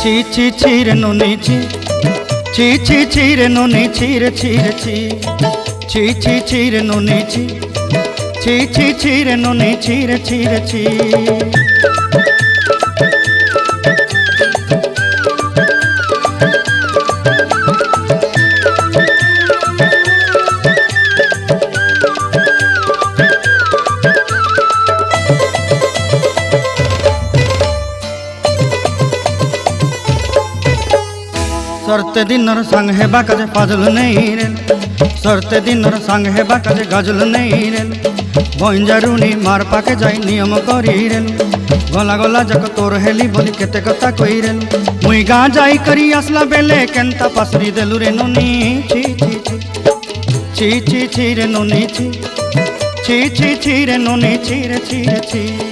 ছি ছি ছি রে নুনি ছি, ছি ছি ছি রে নুনি ছি রে ছি রে ছি, ছি ছি ছি রে নুনি ছি, ছি ছি ছি রে নুনি ছি রে ছি রে ছি। सरते दिनर संग हेबा काजे फाजल नहीं रे, सरते दिनर संग हेबा काजे गजल नहीं रे। बंजारुनी मार पाके जाई नियम करी रे, गला गला जक तोर हेली बोली केते कथा कई रे। मुई गाँ जाई करी आसला बेले केंता पासरी देलु रे नुनी छी छी छी, छी छी छी रे नुनी छी, छी छी छी रे नुनी छी रे छी रे छी।